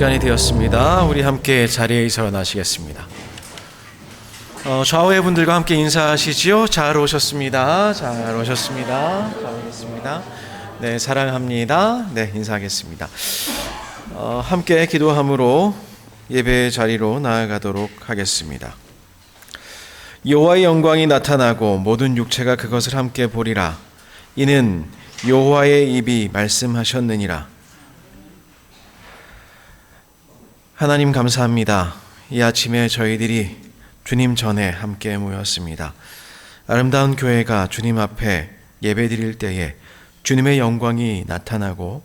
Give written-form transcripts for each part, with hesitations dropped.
시간이 되었습니다. 우리 함께 자리에 일어나시겠습니다. 좌우의 분들과 함께 인사하시지요. 잘 오셨습니다. 잘 오셨습니다. 잘 오셨습니다. 네, 사랑합니다. 네, 인사하겠습니다. 함께 기도함으로 예배의 자리로 나아가도록 하겠습니다. 여호와의 영광이 나타나고 모든 육체가 그것을 함께 보리라. 이는 여호와의 입이 말씀하셨느니라. 하나님 감사합니다. 이 아침에 저희들이 주님 전에 함께 모였습니다. 아름다운 교회가 주님 앞에 예배드릴 때에 주님의 영광이 나타나고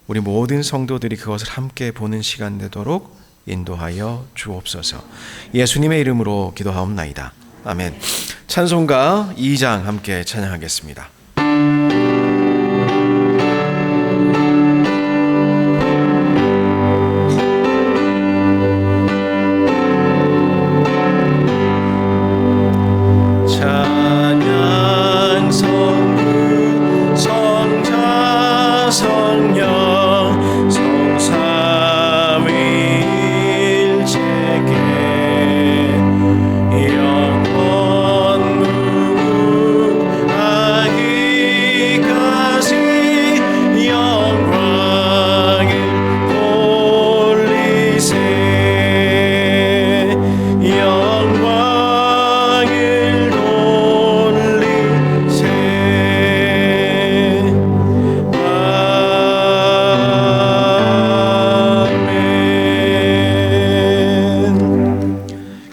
우리 모든 성도들이 그것을 함께 보는 시간 되도록 인도하여 주옵소서. 예수님의 이름으로 기도하옵나이다. 아멘. 찬송가 2장 함께 찬양하겠습니다.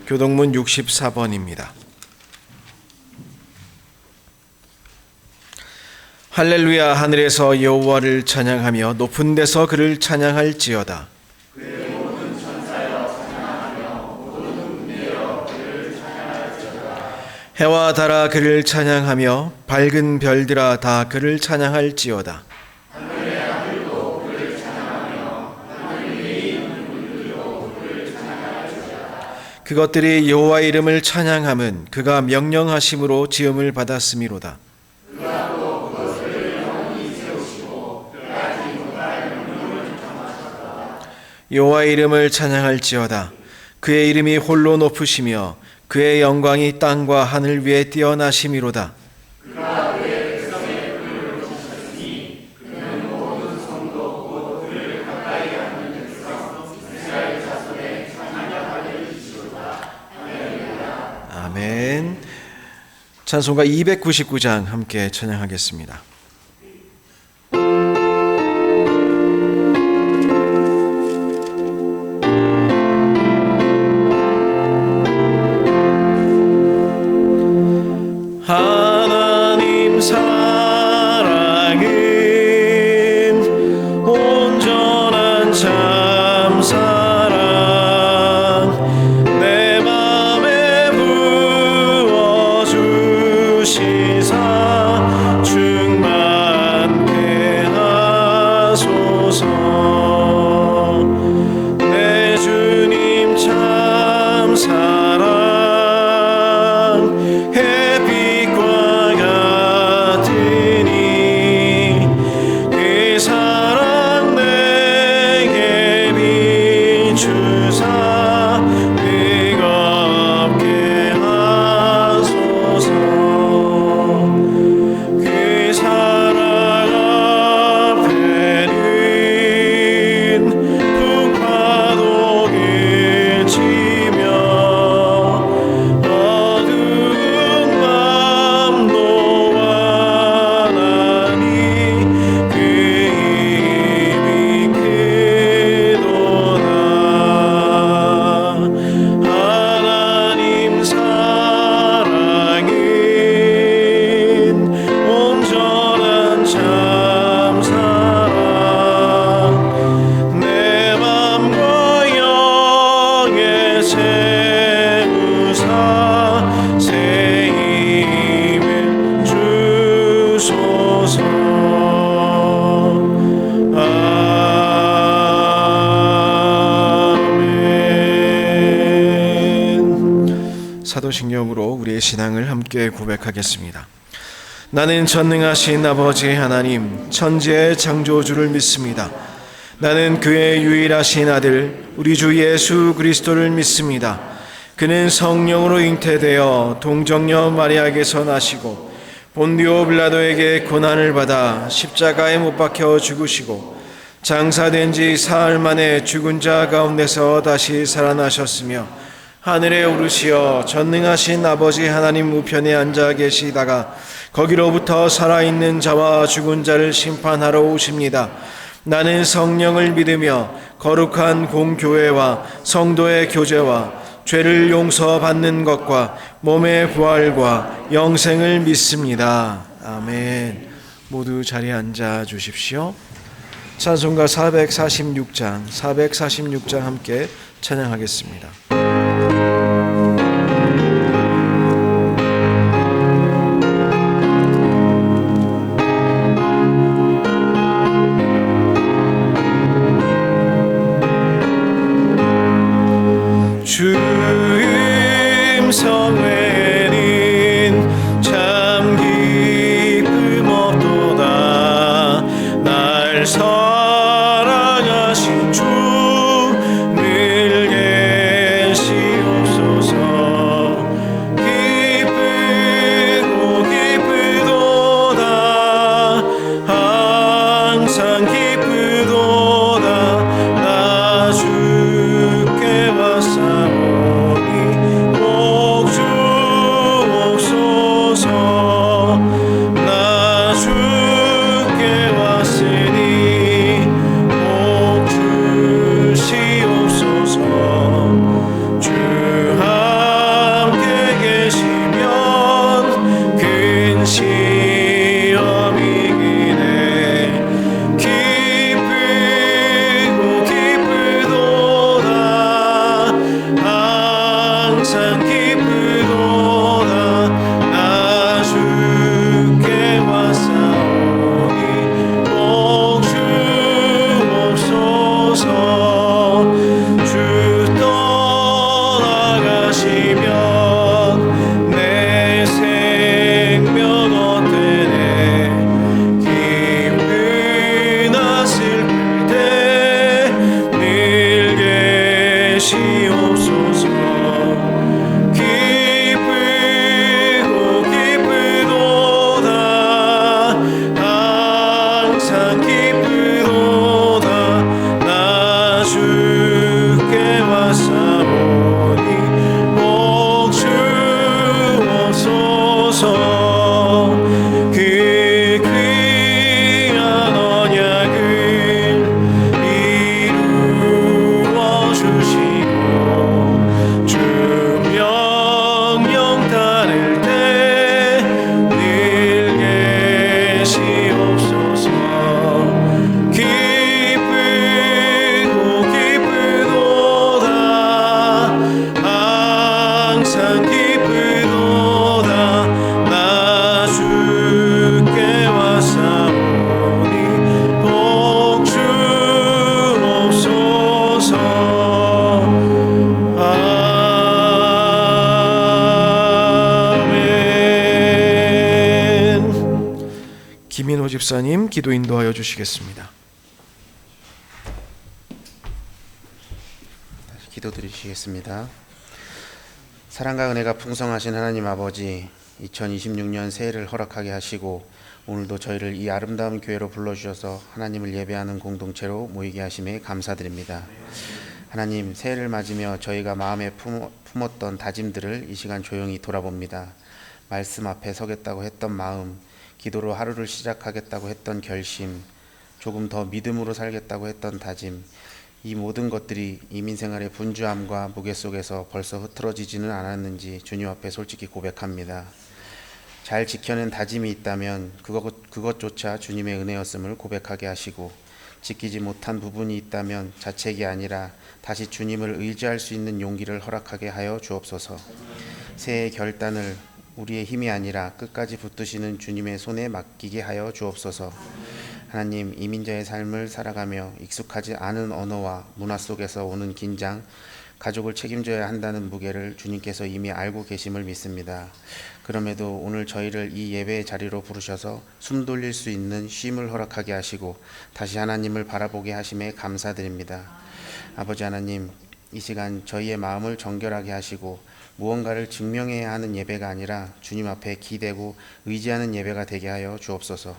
교동문 64번입니다. 할렐루야. 하늘에서 여호와를 찬양하며 높은 데서 그를 찬양할지어다. 그의 모든 천사여 찬양하며 모든 군대여 그를 찬양할지어다. 해와 달아 그를 찬양하며 밝은 별들아 다 그를 찬양할지어다. 하늘의 하늘도 그를 찬양하며 하늘 위에 있는 물들도 그를 찬양할지어다. 그것들이 여호와의 이름을 찬양함은 그가 명령하심으로 지음을 받았음이로다. 그가 또 그것을 영원히 세우시고 끝까지 못할 명령을 정하셨다. 여호와의 이름을 찬양할지어다. 그의 이름이 홀로 높으시며 그의 영광이 땅과 하늘 위에 뛰어나심이로다. 그가 그의 백성의 뿔을 고치셨으니 그는 모든 성도 곧 그를 가까이 하는 백성 이스라엘 자손의 찬양을 받으시리로다. 할렐루야. 아멘. 찬송가 299장 함께 찬양하겠습니다. 하나님 사랑은 온전한 참 사랑 내 맘에 부어주시사 충만케 하소서. 내 주님 참 사랑 사도신경으로 우리의 신앙을 함께 고백하겠습니다. 나는 전능하신 아버지 하나님 천지의 창조주를 믿습니다. 나는 그의 유일하신 아들 우리 주 예수 그리스도를 믿습니다. 그는 성령으로 잉태되어 동정녀 마리아에게서 나시고 본디오 빌라도에게 고난을 받아 십자가에 못 박혀 죽으시고 장사된 지 사흘 만에 죽은 자 가운데서 다시 살아나셨으며 하늘에 오르시어 전능하신 아버지 하나님 우편에 앉아 계시다가 거기로부터 살아있는 자와 죽은 자를 심판하러 오십니다. 나는 성령을 믿으며 거룩한 공교회와 성도의 교제와 죄를 용서받는 것과 몸의 부활과 영생을 믿습니다. 아멘. 모두 자리에 앉아 주십시오. 찬송가 446장 함께 찬양하겠습니다. 주 음성 외에는 참 기쁨 없도다. 날 사랑하신 주 늘 계시옵소서. 기쁘고 기쁘도다. 항상 기쁘도다. 나 주께 왔사오니 복 주옵소서. 나 주께 왔으니 복 주시옵소서. 주 함께 계시면 큰 시험이 기네. 기쁘고 기쁘도다. 항상 기쁘도다. 나 주께 왔사오니 복 주옵소서. 주 떠나가시면 내 생명 어때네. 기쁘나 슬플 때 늘 계시옵소서. 기쁘고 기쁘도다. 항상 기쁘도다. 나 주께 왔사오니 복 주옵소서. 그 귀한 언약을 이루어 주시고 주 명령 따를 때 늘 계시옵소서. 기쁘고 기쁘도다. 항상 기쁘도다. 나 주께 왔사오니 복 주옵소서. 아멘. 김인호 집사님 기도 인도하여 주시겠습니다. 기도드리시겠습니다. 사랑과 은혜가 풍성하신 하나님 아버지, 2026년 새해를 허락하게 하시고 오늘도 저희를 이 아름다운 교회로 불러주셔서 하나님을 예배하는 공동체로 모이게 하심에 감사드립니다. 하나님, 새해를 맞으며 저희가 마음에 품었던 다짐들을 이 시간 조용히 돌아봅니다. 말씀 앞에 서겠다고 했던 마음, 기도로 하루를 시작하겠다고 했던 결심, 조금 더 믿음으로 살겠다고 했던 다짐, 이 모든 것들이 이민생활의 분주함과 무게 속에서 벌써 흐트러지지는 않았는지 주님 앞에 솔직히 고백합니다. 잘 지켜낸 다짐이 있다면 그것조차 주님의 은혜였음을 고백하게 하시고, 지키지 못한 부분이 있다면 자책이 아니라 다시 주님을 의지할 수 있는 용기를 허락하게 하여 주옵소서. 새해 결단을 우리의 힘이 아니라 끝까지 붙드시는 주님의 손에 맡기게 하여 주옵소서. 하나님, 이민자의 삶을 살아가며 익숙하지 않은 언어와 문화 속에서 오는 긴장, 가족을 책임져야 한다는 무게를 주님께서 이미 알고 계심을 믿습니다. 그럼에도 오늘 저희를 이 예배의 자리로 부르셔서 숨 돌릴 수 있는 쉼을 허락하게 하시고 다시 하나님을 바라보게 하심에 감사드립니다. 아버지 하나님, 이 시간 저희의 마음을 정결하게 하시고 무언가를 증명해야 하는 예배가 아니라 주님 앞에 기대고 의지하는 예배가 되게 하여 주옵소서.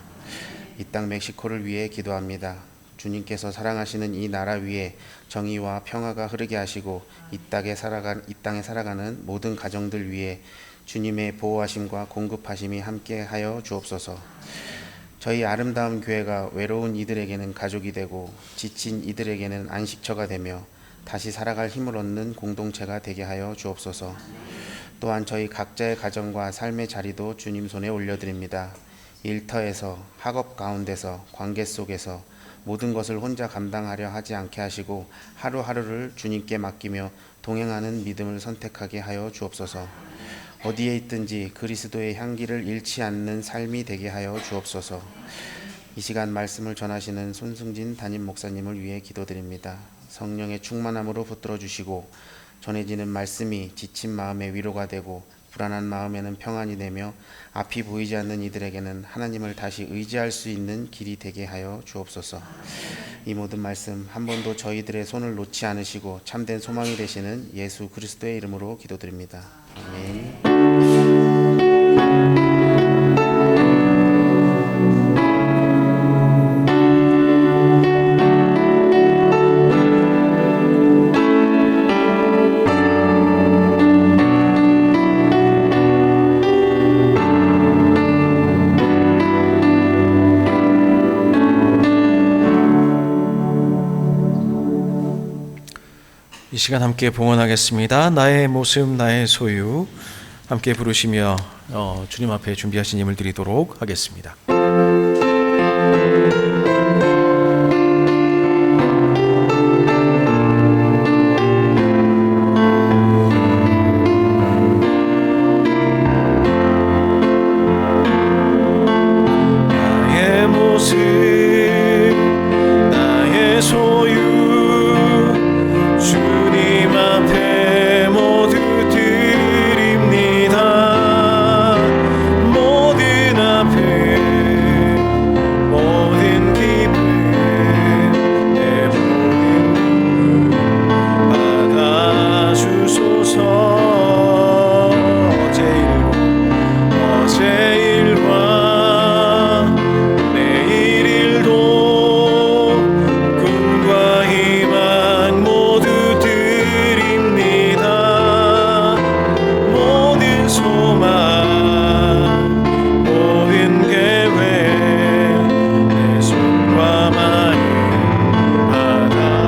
이 땅 멕시코를 위해 기도합니다. 주님께서 사랑하시는 이 나라 위에 정의와 평화가 흐르게 하시고 이 땅에 살아가는 모든 가정들 위에 주님의 보호하심과 공급하심이 함께 하여 주옵소서. 저희 아름다운 교회가 외로운 이들에게는 가족이 되고 지친 이들에게는 안식처가 되며 다시 살아갈 힘을 얻는 공동체가 되게 하여 주옵소서. 또한 저희 각자의 가정과 삶의 자리도 주님 손에 올려드립니다. 일터에서, 학업 가운데서, 관계 속에서 모든 것을 혼자 감당하려 하지 않게 하시고 하루하루를 주님께 맡기며 동행하는 믿음을 선택하게 하여 주옵소서. 어디에 있든지 그리스도의 향기를 잃지 않는 삶이 되게 하여 주옵소서. 이 시간 말씀을 전하시는 손승진 담임 목사님을 위해 기도드립니다. 성령의 충만함으로 붙들어 주시고 전해지는 말씀이 지친 마음의 위로가 되고 불안한 마음에는 평안이 되며 앞이 보이지 않는 이들에게는 하나님을 다시 의지할 수 있는 길이 되게 하여 주옵소서. 이 모든 말씀 한 번도 저희들의 손을 놓지 않으시고 참된 소망이 되시는 예수 그리스도의 이름으로 기도드립니다. 아멘. 이 시간 함께 봉헌하겠습니다. 나의 모습 나의 소유 함께 부르시며 주님 앞에 준비하신 예물 드리도록 하겠습니다. 나의 모습 나의 소유 주님 앞에 모두 드립니다. 모든 앞에 모든 기쁨 내 모든 눈물 받아주소서. 어제 일과 내일 일도 꿈과 희망 모두 드립니다. 모든 소망 모든 계획 내 손과 마음 받아주소서.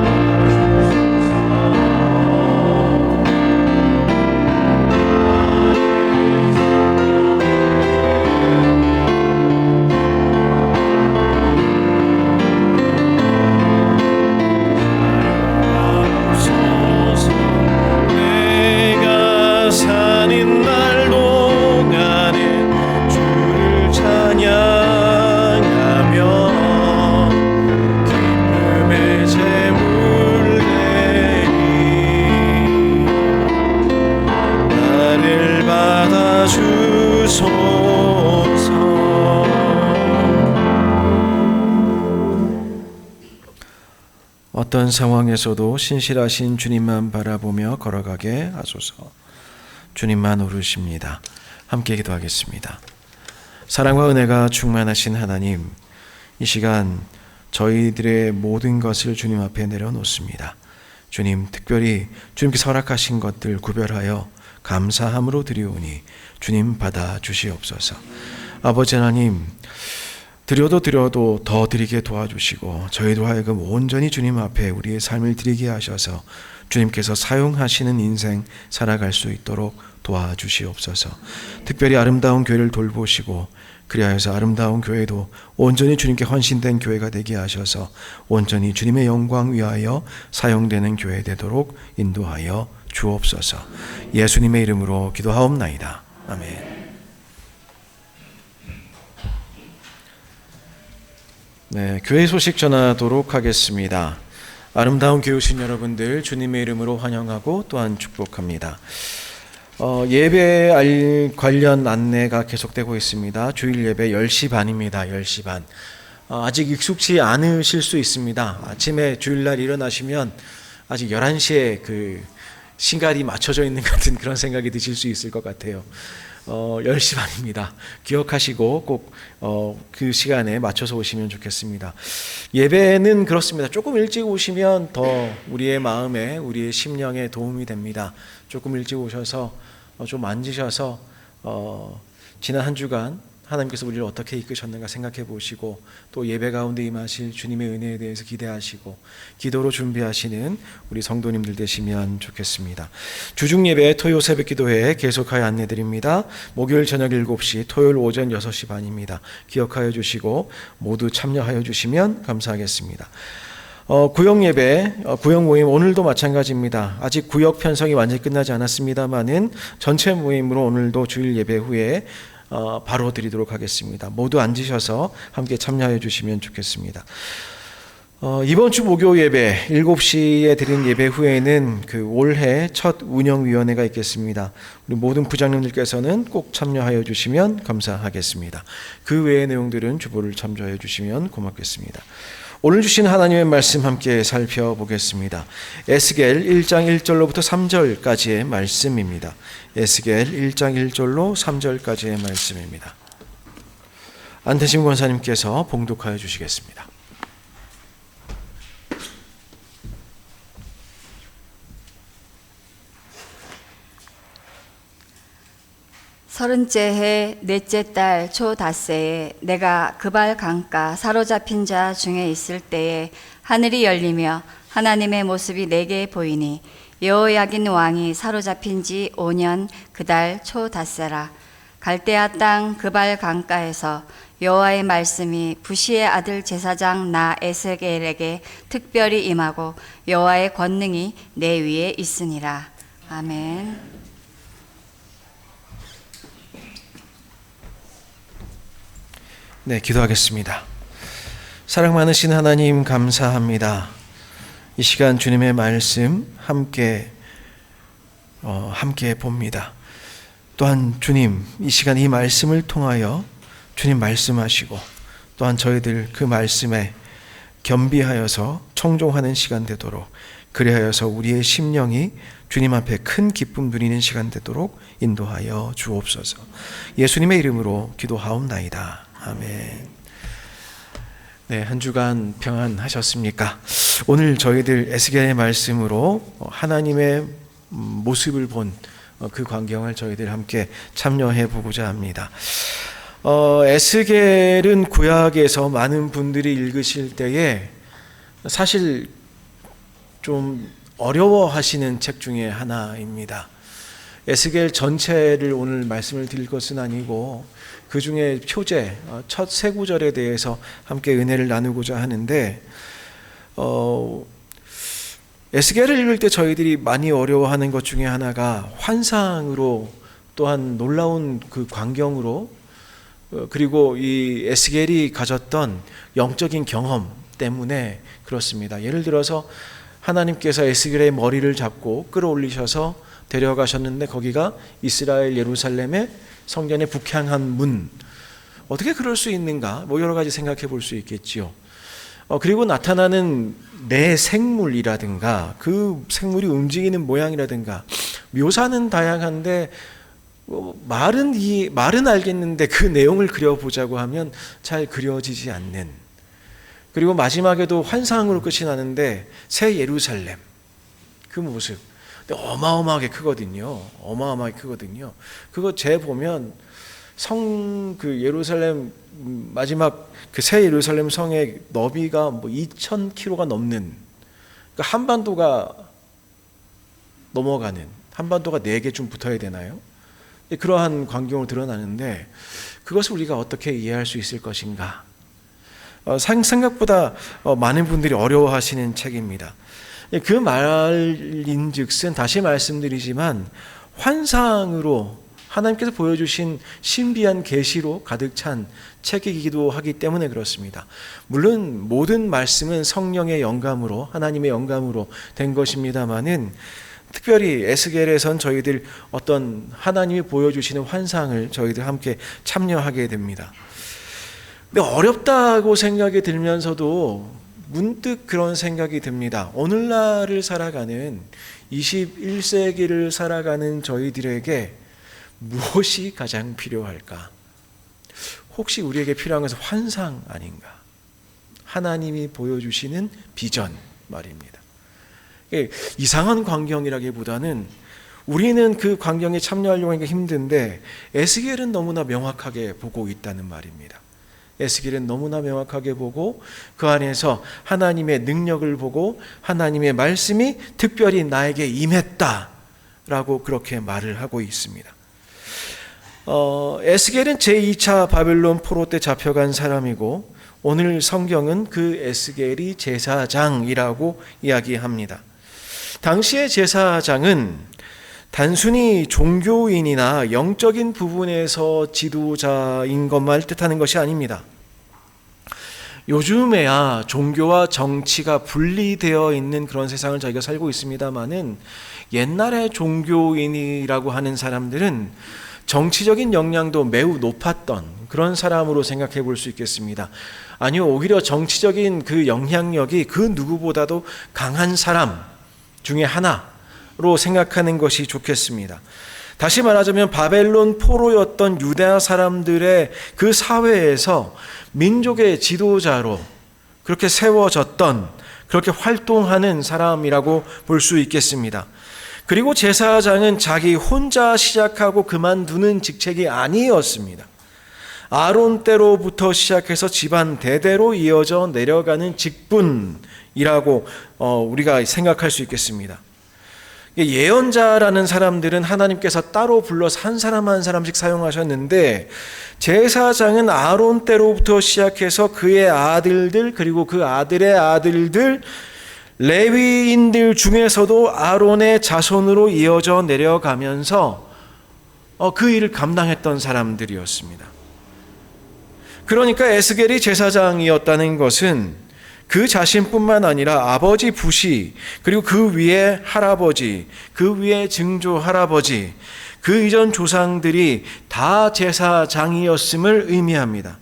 내가 사는 날 동안에 주를 찬양하며 기쁨의 제물 내리 나를 받아주소서. 어떤 상황에서도 신실하신 주님만 바라보며 걸어가게 하소서. 주님만 오르십니다. 함께 기도하겠습니다. 사랑과 은혜가 충만하신 하나님, 이 시간 저희들의 모든 것을 주님 앞에 내려놓습니다. 주님, 특별히 주님께서 허락하신 것들 구별하여 감사함으로 드리오니 주님 받아 주시옵소서. 아버지 하나님, 드려도 더 드리게 도와주시고 저희도 하여금 온전히 주님 앞에 우리의 삶을 드리게 하셔서 주님께서 사용하시는 인생 살아갈 수 있도록 도와주시옵소서. 특별히 아름다운 교회를 돌보시고 그리하여서 아름다운 교회도 온전히 주님께 헌신된 교회가 되게 하셔서 온전히 주님의 영광 위하여 사용되는 교회 되도록 인도하여 주옵소서. 예수님의 이름으로 기도하옵나이다. 아멘. 네, 교회 소식 전하도록 하겠습니다. 아름다운 교회 오신 여러분들 주님의 이름으로 환영하고 또한 축복합니다. 예배 관련 안내가 계속되고 있습니다. 주일 예배 10시 반입니다. 10시 반. 아직 익숙치 않으실 수 있습니다. 아침에 주일날 일어나시면 아직 11시에 그 시간이 맞춰져 있는 것 같은 그런 생각이 드실 수 있을 것 같아요. 10시 반입니다. 기억하시고 꼭 그 시간에 맞춰서 오시면 좋겠습니다. 예배는 그렇습니다. 조금 일찍 오시면 더 우리의 마음에, 우리의 심령에 도움이 됩니다. 조금 일찍 오셔서 좀 앉으셔서 지난 한 주간 하나님께서 우리를 어떻게 이끄셨는가 생각해 보시고 또 예배 가운데 임하실 주님의 은혜에 대해서 기대하시고 기도로 준비하시는 우리 성도님들 되시면 좋겠습니다. 주중 예배 토요 새벽 기도회 계속하여 안내드립니다. 목요일 저녁 7시, 토요일 오전 6시 반입니다. 기억하여 주시고 모두 참여하여 주시면 감사하겠습니다. 구역 예배, 구역 모임 오늘도 마찬가지입니다. 아직 구역 편성이 완전히 끝나지 않았습니다만은 전체 모임으로 오늘도 주일 예배 후에 바로 드리도록 하겠습니다. 모두 앉으셔서 함께 참여해 주시면 좋겠습니다. 이번 주 목요 예배 7시에 드린 예배 후에는 그 올해 첫 운영위원회가 있겠습니다. 우리 모든 부장님들께서는 꼭 참여하여 주시면 감사하겠습니다. 그 외의 내용들은 주보를 참조해 주시면 고맙겠습니다. 오늘 주신 하나님의 말씀 함께 살펴보겠습니다. 에스겔 1장 1절로부터 3절까지의 말씀입니다. 에스겔 1장 1절로 3절까지의 말씀입니다. 안태심 권사님께서 봉독하여 주시겠습니다. 서른째 해 넷째 달 초닷새에 내가 그발 강가 사로잡힌 자 중에 있을 때에 하늘이 열리며 하나님의 모습이 내게 보이니 여호야긴 왕이 사로잡힌 지 5년 그달 초닷새라. 갈대아 땅 그발 강가에서 여호와의 말씀이 부시의 아들 제사장 나 에스겔에게 특별히 임하고 여호와의 권능이 내 위에 있으니라. 아멘. 네, 기도하겠습니다. 사랑 많으신 하나님 감사합니다. 이 시간 주님의 말씀 함께 봅니다. 또한 주님 이 시간 이 말씀을 통하여 주님 말씀하시고 또한 저희들 그 말씀에 겸비하여서 청종하는 시간 되도록 그리하여서 우리의 심령이 주님 앞에 큰 기쁨 누리는 시간 되도록 인도하여 주옵소서. 예수님의 이름으로 기도하옵나이다. 아멘. 네, 한 주간 평안하셨습니까? 오늘 저희들 에스겔의 말씀으로 하나님의 모습을 본 그 광경을 저희들 함께 참여해 보고자 합니다. 에스겔은 구약에서 많은 분들이 읽으실 때에 사실 좀 어려워하시는 책 중에 하나입니다. 에스겔 전체를 오늘 말씀을 드릴 것은 아니고 그 중에 표제, 첫 세 구절에 대해서 함께 은혜를 나누고자 하는데 에스겔을 읽을 때 저희들이 많이 어려워하는 것 중에 하나가 환상으로 또한 놀라운 그 광경으로 그리고 이 에스겔이 가졌던 영적인 경험 때문에 그렇습니다. 예를 들어서 하나님께서 에스겔의 머리를 잡고 끌어올리셔서 데려가셨는데 거기가 이스라엘 예루살렘의 성전의 북향한 문. 어떻게 그럴 수 있는가? 여러 가지 생각해 볼 수 있겠지요. 그리고 나타나는 내 생물이라든가 그 생물이 움직이는 모양이라든가 묘사는 다양한데 말은 알겠는데 그 내용을 그려보자고 하면 잘 그려지지 않는. 그리고 마지막에도 환상으로 끝이 나는데 새 예루살렘 그 모습 어마어마하게 크거든요. 어마어마하게 크거든요. 그거 재보면 그 예루살렘 마지막 그 새 예루살렘 성의 너비가 2,000km가 넘는, 그러니까 한반도가 넘어가는, 한반도가 4개 좀 붙어야 되나요? 그러한 광경을 드러나는데 그것을 우리가 어떻게 이해할 수 있을 것인가? 생각보다 많은 분들이 어려워하시는 책입니다. 그 말인즉슨 다시 말씀드리지만 환상으로 하나님께서 보여주신 신비한 계시로 가득 찬 책이기도 하기 때문에 그렇습니다. 물론 모든 말씀은 성령의 영감으로, 하나님의 영감으로 된 것입니다마는 특별히 에스겔에선 저희들 어떤 하나님이 보여주시는 환상을 저희들 함께 참여하게 됩니다. 근데 어렵다고 생각이 들면서도 문득 그런 생각이 듭니다. 오늘날을 살아가는 21세기를 살아가는 저희들에게 무엇이 가장 필요할까? 혹시 우리에게 필요한 것은 환상 아닌가? 하나님이 보여주시는 비전 말입니다. 이상한 광경이라기보다는 우리는 그 광경에 참여하려고 하니까 힘든데 에스겔은 너무나 명확하게 보고 있다는 말입니다. 에스겔은 너무나 명확하게 보고 그 안에서 하나님의 능력을 보고 하나님의 말씀이 특별히 나에게 임했다라고 그렇게 말을 하고 있습니다. 에스겔은 제2차 바벨론 포로 때 잡혀간 사람이고 오늘 성경은 그 에스겔이 제사장이라고 이야기합니다. 당시의 제사장은 단순히 종교인이나 영적인 부분에서 지도자인 것만 뜻하는 것이 아닙니다. 요즘에야 종교와 정치가 분리되어 있는 그런 세상을 저희가 살고 있습니다마는 옛날에 종교인이라고 하는 사람들은 정치적인 역량도 매우 높았던 그런 사람으로 생각해 볼 수 있겠습니다. 아니요, 오히려 정치적인 그 영향력이 그 누구보다도 강한 사람 중에 하나로 생각하는 것이 좋겠습니다. 다시 말하자면 바벨론 포로였던 유다 사람들의 그 사회에서 민족의 지도자로 그렇게 세워졌던, 그렇게 활동하는 사람이라고 볼 수 있겠습니다. 그리고 제사장은 자기 혼자 시작하고 그만두는 직책이 아니었습니다. 아론 때로부터 시작해서 집안 대대로 이어져 내려가는 직분이라고 우리가 생각할 수 있겠습니다. 예언자라는 사람들은 하나님께서 따로 불러서 한 사람 한 사람씩 사용하셨는데 제사장은 아론 때로부터 시작해서 그의 아들들 그리고 그 아들의 아들들 레위인들 중에서도 아론의 자손으로 이어져 내려가면서 그 일을 감당했던 사람들이었습니다. 그러니까 에스겔이 제사장이었다는 것은 그 자신뿐만 아니라 아버지 붓이 그리고 그 위에 할아버지, 그 위에 증조 할아버지, 그 이전 조상들이 다 제사장이었음을 의미합니다.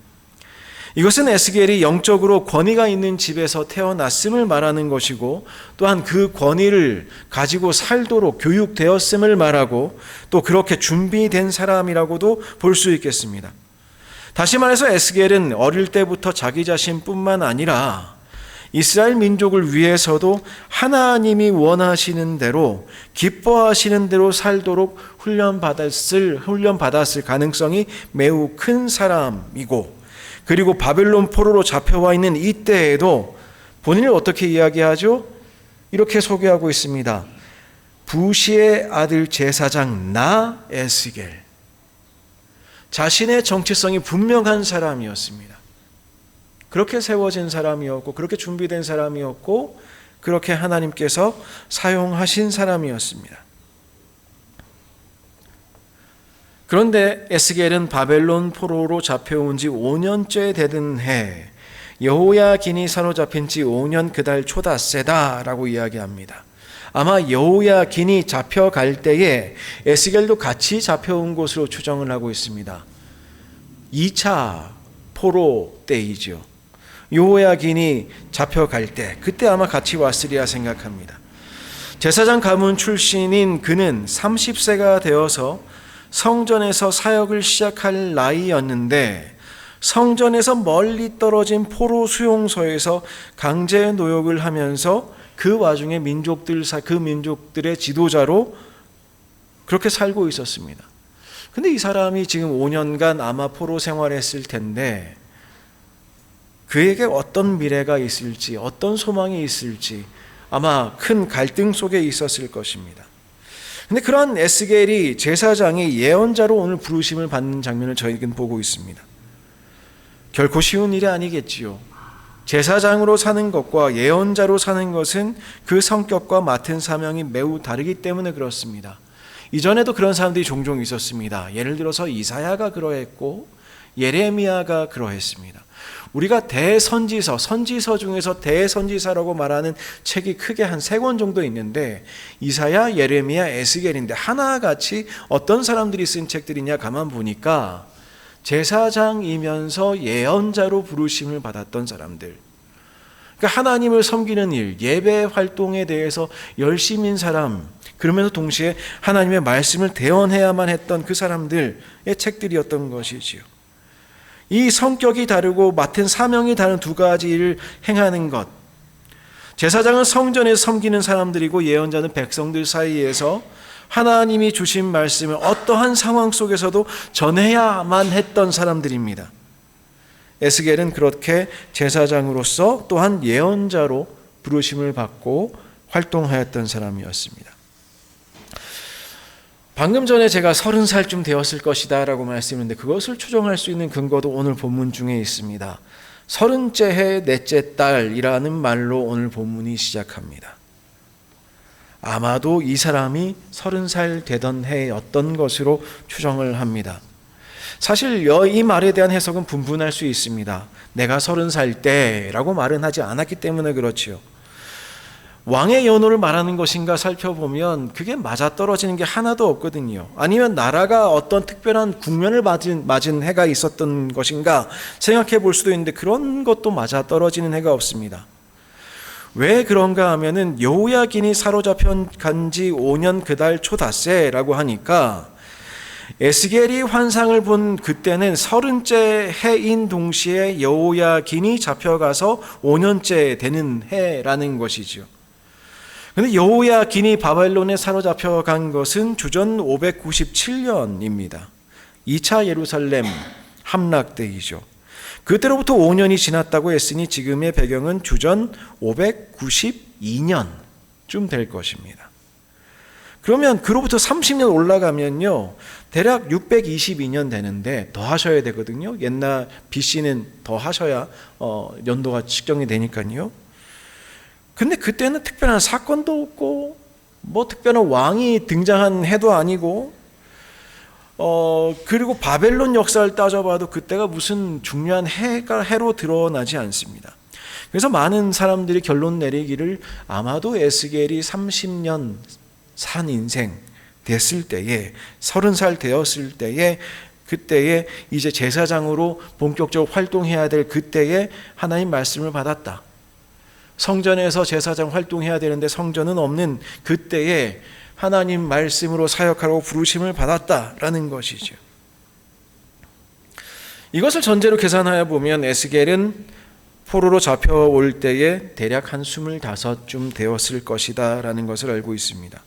이것은 에스겔이 영적으로 권위가 있는 집에서 태어났음을 말하는 것이고 또한 그 권위를 가지고 살도록 교육되었음을 말하고 또 그렇게 준비된 사람이라고도 볼 수 있겠습니다. 다시 말해서 에스겔은 어릴 때부터 자기 자신뿐만 아니라 이스라엘 민족을 위해서도 하나님이 원하시는 대로 기뻐하시는 대로 살도록 훈련받았을 가능성이 매우 큰 사람이고 그리고 바벨론 포로로 잡혀와 있는 이때에도 본인을 어떻게 이야기하죠? 이렇게 소개하고 있습니다. 부시의 아들 제사장 나 에스겔. 자신의 정체성이 분명한 사람이었습니다. 그렇게 세워진 사람이었고 그렇게 준비된 사람이었고 그렇게 하나님께서 사용하신 사람이었습니다. 그런데 에스겔은 바벨론 포로로 잡혀온 지 5년째 되던 해 여호야긴이 사로잡힌 지 5년 그달 초닷새다라고 이야기합니다. 아마 여호야긴이 잡혀갈 때에 에스겔도 같이 잡혀온 것으로 추정을 하고 있습니다. 2차 포로 때이죠. 여호야긴이 잡혀갈 때 그때 아마 같이 왔으리라 생각합니다. 제사장 가문 출신인 그는 30세가 되어서 성전에서 사역을 시작할 나이였는데 성전에서 멀리 떨어진 포로 수용소에서 강제 노역을 하면서 그 와중에 그 민족들의 지도자로 그렇게 살고 있었습니다. 근데 이 사람이 지금 5년간 아마 포로 생활했을 텐데 그에게 어떤 미래가 있을지 어떤 소망이 있을지 아마 큰 갈등 속에 있었을 것입니다. 근데 그러한 에스겔이 제사장이 예언자로 오늘 부르심을 받는 장면을 저희는 보고 있습니다. 결코 쉬운 일이 아니겠지요. 제사장으로 사는 것과 예언자로 사는 것은 그 성격과 맡은 사명이 매우 다르기 때문에 그렇습니다. 이전에도 그런 사람들이 종종 있었습니다. 예를 들어서 이사야가 그러했고 예레미야가 그러했습니다. 우리가 선지서 중에서 대선지서라고 말하는 책이 크게 한 3권 정도 있는데 이사야, 예레미야, 에스겔인데 하나같이 어떤 사람들이 쓴 책들이냐 가만 보니까 제사장이면서 예언자로 부르심을 받았던 사람들, 그러니까 하나님을 섬기는 일, 예배 활동에 대해서 열심인 사람, 그러면서 동시에 하나님의 말씀을 대언해야만 했던 그 사람들의 책들이었던 것이지요. 이 성격이 다르고 맡은 사명이 다른 두 가지 일을 행하는 것. 제사장은 성전에서 섬기는 사람들이고 예언자는 백성들 사이에서 하나님이 주신 말씀을 어떠한 상황 속에서도 전해야만 했던 사람들입니다. 에스겔은 그렇게 제사장으로서 또한 예언자로 부르심을 받고 활동하였던 사람이었습니다. 방금 전에 제가 30살쯤 되었을 것이다 라고 말씀했는데 그것을 추정할 수 있는 근거도 오늘 본문 중에 있습니다. 30째 해 넷째 달이라는 말로 오늘 본문이 시작합니다. 아마도 이 사람이 30살 되던 해였던 것으로 추정을 합니다. 사실 이 말에 대한 해석은 분분할 수 있습니다. 내가 30살 때라고 말은 하지 않았기 때문에 그렇지요. 왕의 연호를 말하는 것인가 살펴보면 그게 맞아떨어지는 게 하나도 없거든요. 아니면 나라가 어떤 특별한 국면을 맞은 해가 있었던 것인가 생각해 볼 수도 있는데 그런 것도 맞아떨어지는 해가 없습니다. 왜 그런가 하면은 여호야긴이 사로잡혀 간지 5년 그달 초닷새라고 하니까 에스겔이 환상을 본 그때는 30째 해인 동시에 여호야긴이 잡혀가서 5년째 되는 해라는 것이죠. 그런데 여호야긴이 바벨론에 사로잡혀 간 것은 주전 597년입니다. 2차 예루살렘 함락 때이죠. 그때로부터 5년이 지났다고 했으니 지금의 배경은 주전 592년쯤 될 것입니다. 그러면 그로부터 30년 올라가면요 대략 622년 되는데 더 하셔야 되거든요. 옛날 BC는 더 하셔야 연도가 측정이 되니까요. 근데 그때는 특별한 사건도 없고 뭐 특별한 왕이 등장한 해도 아니고 그리고 바벨론 역사를 따져봐도 그때가 무슨 중요한 해로 드러나지 않습니다. 그래서 많은 사람들이 결론 내리기를 아마도 에스겔이 30년 산 인생 됐을 때에 30살 되었을 때에 그때에 이제 제사장으로 본격적으로 활동해야 될 그때에 하나님 말씀을 받았다. 성전에서 제사장 활동해야 되는데 성전은 없는 그때에 하나님 말씀으로 사역하라고 부르심을 받았다라는 것이죠. 이것을 전제로 계산하여 보면 에스겔은 포로로 잡혀올 때에 대략 한 25쯤 되었을 것이다 라는 것을 알고 있습니다.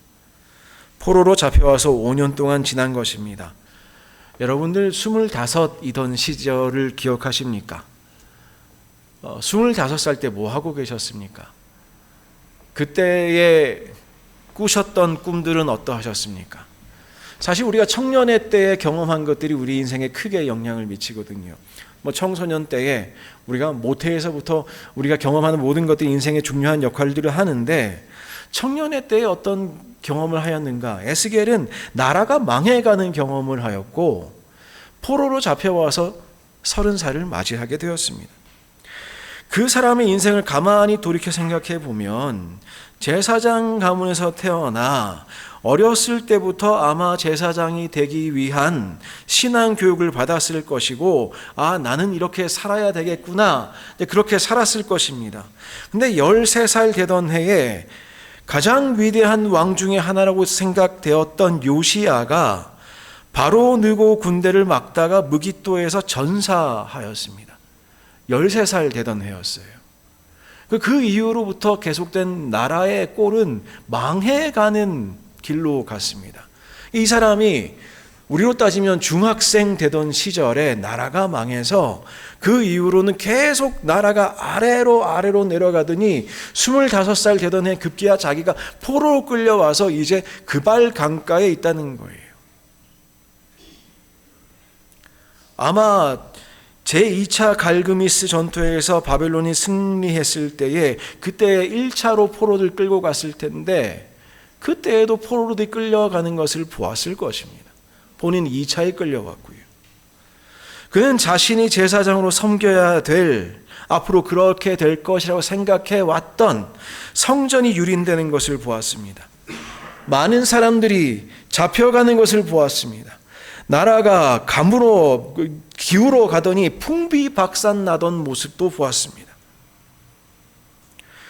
포로로 잡혀와서 5년 동안 지난 것입니다. 여러분들 25이던 시절을 기억하십니까? 25살 때 뭐 하고 계셨습니까? 그때에 꾸셨던 꿈들은 어떠하셨습니까? 사실 우리가 청년의 때에 경험한 것들이 우리 인생에 크게 영향을 미치거든요. 뭐 청소년 때에 우리가 모태에서부터 우리가 경험하는 모든 것들이 인생에 중요한 역할들을 하는데 청년의 때에 어떤 경험을 하였는가? 에스겔은 나라가 망해가는 경험을 하였고 포로로 잡혀와서 30살을 맞이하게 되었습니다. 그 사람의 인생을 가만히 돌이켜 생각해 보면 제사장 가문에서 태어나 어렸을 때부터 아마 제사장이 되기 위한 신앙 교육을 받았을 것이고 나는 이렇게 살아야 되겠구나 그렇게 살았을 것입니다. 근데 13살 되던 해에 가장 위대한 왕 중에 하나라고 생각되었던 요시야가 바로 느고 군대를 막다가 무깃도에서 전사하였습니다. 13살 되던 해였어요. 그 이후로부터 계속된 나라의 꼴은 망해가는 길로 갔습니다. 이 사람이 우리로 따지면 중학생 되던 시절에 나라가 망해서 그 이후로는 계속 나라가 아래로 내려가더니 25살 되던 해 급기야 자기가 포로로 끌려와서 이제 그발 강가에 있다는 거예요. 아마 제2차 갈그미스 전투에서 바벨론이 승리했을 때에 그때 1차로 포로들 끌고 갔을 텐데 그때에도 포로로 끌려가는 것을 보았을 것입니다. 본인 2차에 끌려갔고요. 그는 자신이 제사장으로 섬겨야 될, 앞으로 그렇게 될 것이라고 생각해 왔던 성전이 유린되는 것을 보았습니다. 많은 사람들이 잡혀가는 것을 보았습니다. 나라가 감으로 기울어 가더니 풍비박산 나던 모습도 보았습니다.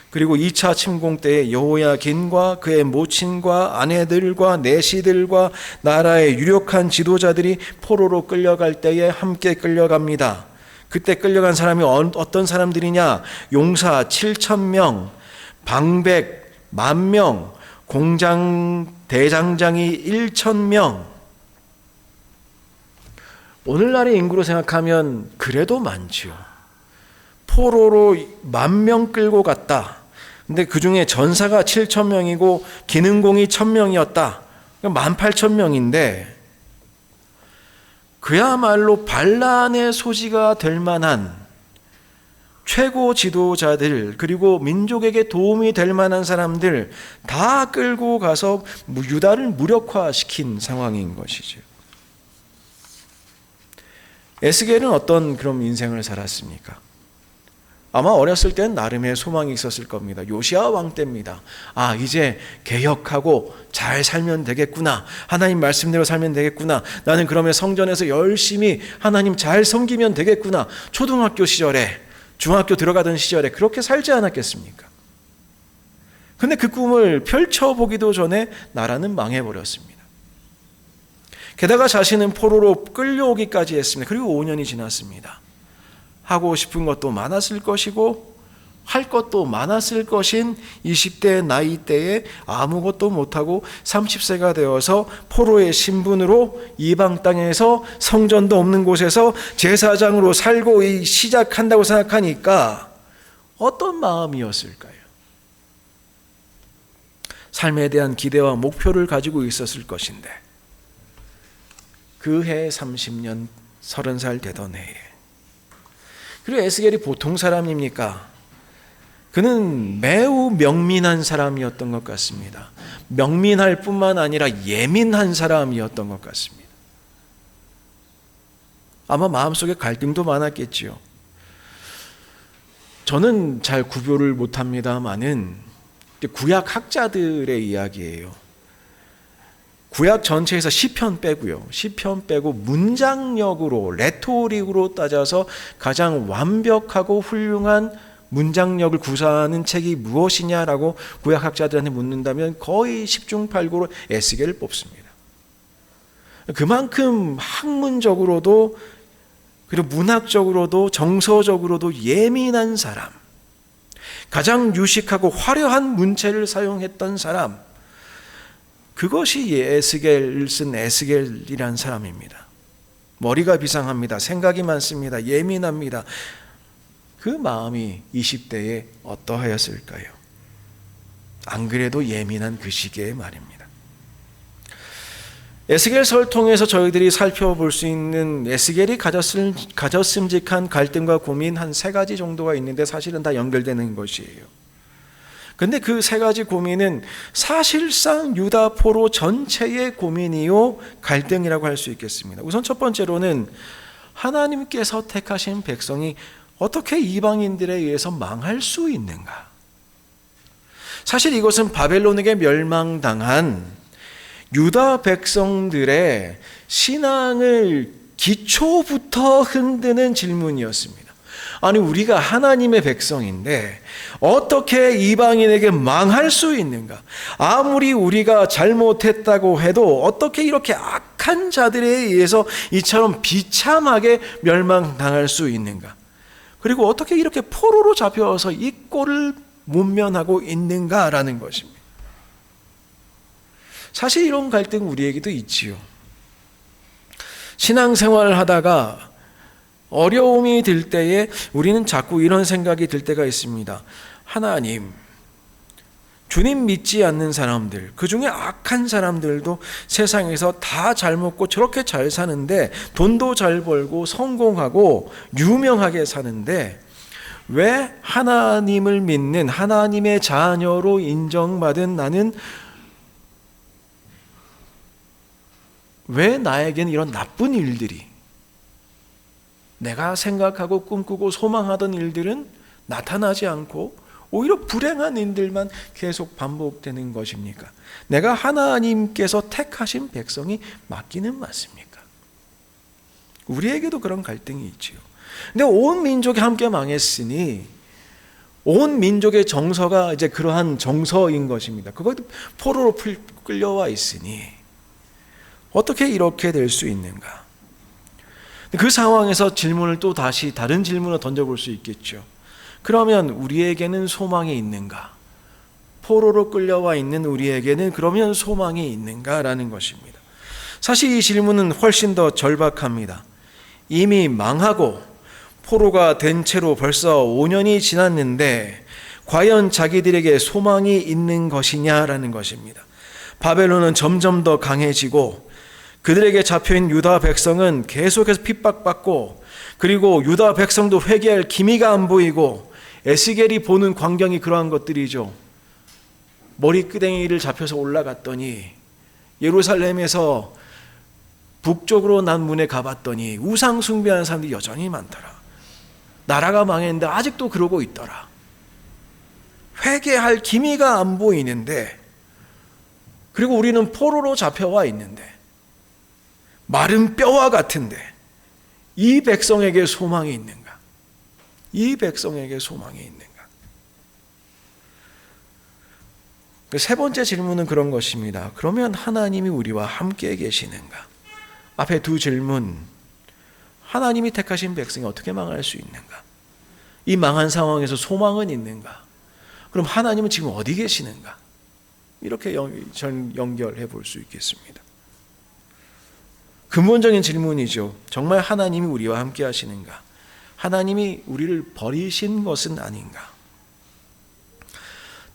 그리고 2차 침공 때에 여호야긴과 그의 모친과 아내들과 내시들과 나라의 유력한 지도자들이 포로로 끌려갈 때에 함께 끌려갑니다. 그때 끌려간 사람이 어떤 사람들이냐? 용사 7,000명, 방백 10,000명, 공장 대장장이 1,000명. 오늘날의 인구로 생각하면 그래도 많지요. 포로로 10,000명 끌고 갔다. 근데 그 중에 전사가 7,000명이고 기능공이 1,000명이었다. 18,000명인데 그야말로 반란의 소지가 될 만한 최고 지도자들, 그리고 민족에게 도움이 될 만한 사람들 다 끌고 가서 유다를 무력화시킨 상황인 것이죠. 에스겔은 어떤 그런 인생을 살았습니까? 아마 어렸을 땐 나름의 소망이 있었을 겁니다. 요시야 왕 때입니다. 아, 이제 개혁하고 잘 살면 되겠구나. 하나님 말씀대로 살면 되겠구나. 나는 그러면 성전에서 열심히 하나님 잘 섬기면 되겠구나. 초등학교 시절에, 중학교 들어가던 시절에 그렇게 살지 않았겠습니까? 근데 그 꿈을 펼쳐보기도 전에 나라는 망해버렸습니다. 게다가 자신은 포로로 끌려오기까지 했습니다. 그리고 5년이 지났습니다. 하고 싶은 것도 많았을 것이고 할 것도 많았을 것인 20대 나이 때에 아무것도 못하고 30세가 되어서 포로의 신분으로 이방 땅에서 성전도 없는 곳에서 제사장으로 살고 시작한다고 생각하니까 어떤 마음이었을까요? 삶에 대한 기대와 목표를 가지고 있었을 것인데 그 해 30년 30살 되던 해에, 그리고 에스겔이 보통 사람입니까? 그는 매우 명민한 사람이었던 것 같습니다. 명민할 뿐만 아니라 예민한 사람이었던 것 같습니다. 아마 마음속에 갈등도 많았겠지요. 저는 잘 구별을 못합니다만은 구약 학자들의 이야기예요. 구약 전체에서 시편 빼고요. 시편 빼고 문장력으로, 레토릭으로 따져서 가장 완벽하고 훌륭한 문장력을 구사하는 책이 무엇이냐라고 구약학자들한테 묻는다면 거의 10중 8구로 에스겔을 뽑습니다. 그만큼 학문적으로도 그리고 문학적으로도 정서적으로도 예민한 사람, 가장 유식하고 화려한 문체를 사용했던 사람, 그것이 에스겔을 쓴 에스겔이란 사람입니다. 머리가 비상합니다. 생각이 많습니다. 예민합니다. 그 마음이 20대에 어떠하였을까요? 안 그래도 예민한 그 시기의 말입니다. 에스겔서를 통해서 저희들이 살펴볼 수 있는 에스겔이 가졌음직한 갈등과 고민 한 3가지 정도가 있는데 사실은 다 연결되는 것이에요. 근데 그 3가지 고민은 사실상 유다 포로 전체의 고민이요 갈등이라고 할 수 있겠습니다. 우선 첫 번째로는 하나님께서 택하신 백성이 어떻게 이방인들에 의해서 망할 수 있는가? 사실 이것은 바벨론에게 멸망당한 유다 백성들의 신앙을 기초부터 흔드는 질문이었습니다. 아니, 우리가 하나님의 백성인데 어떻게 이방인에게 망할 수 있는가? 아무리 우리가 잘못했다고 해도 어떻게 이렇게 악한 자들에 의해서 이처럼 비참하게 멸망당할 수 있는가? 그리고 어떻게 이렇게 포로로 잡혀서 이 꼴을 모면하고 있는가라는 것입니다. 사실 이런 갈등 우리에게도 있지요. 신앙생활을 하다가 어려움이 들 때에 우리는 자꾸 이런 생각이 들 때가 있습니다. 하나님, 주님 믿지 않는 사람들, 그 중에 악한 사람들도 세상에서 다 잘 먹고 저렇게 잘 사는데, 돈도 잘 벌고 성공하고 유명하게 사는데 왜 하나님을 믿는 하나님의 자녀로 인정받은 나는 왜 나에게는 이런 나쁜 일들이, 내가 생각하고 꿈꾸고 소망하던 일들은 나타나지 않고 오히려 불행한 일들만 계속 반복되는 것입니까? 내가 하나님께서 택하신 백성이 맞기는 맞습니까? 우리에게도 그런 갈등이 있지요. 근데 온 민족이 함께 망했으니 온 민족의 정서가 이제 그러한 정서인 것입니다. 그것도 포로로 끌려와 있으니 어떻게 이렇게 될 수 있는가? 그 상황에서 질문을 또 다시 다른 질문을 던져볼 수 있겠죠. 그러면 우리에게는 소망이 있는가? 포로로 끌려와 있는 우리에게는 그러면 소망이 있는가라는 것입니다. 사실 이 질문은 훨씬 더 절박합니다. 이미 망하고 포로가 된 채로 벌써 5년이 지났는데 과연 자기들에게 소망이 있는 것이냐라는 것입니다. 바벨론은 점점 더 강해지고 그들에게 잡혀있는 유다 백성은 계속해서 핍박받고, 그리고 유다 백성도 회개할 기미가 안 보이고, 에스겔이 보는 광경이 그러한 것들이죠. 머리끄댕이를 잡혀서 올라갔더니 예루살렘에서 북쪽으로 난 문에 가봤더니 우상 숭배하는 사람들이 여전히 많더라. 나라가 망했는데 아직도 그러고 있더라. 회개할 기미가 안 보이는데, 그리고 우리는 포로로 잡혀와 있는데, 마른 뼈와 같은데 이 백성에게 소망이 있는가? 이 백성에게 소망이 있는가? 세 번째 질문은 그런 것입니다. 그러면 하나님이 우리와 함께 계시는가? 앞에 두 질문, 하나님이 택하신 백성이 어떻게 망할 수 있는가? 이 망한 상황에서 소망은 있는가? 그럼 하나님은 지금 어디 계시는가? 이렇게 연결해 볼 수 있겠습니다. 근본적인 질문이죠. 정말 하나님이 우리와 함께 하시는가? 하나님이 우리를 버리신 것은 아닌가?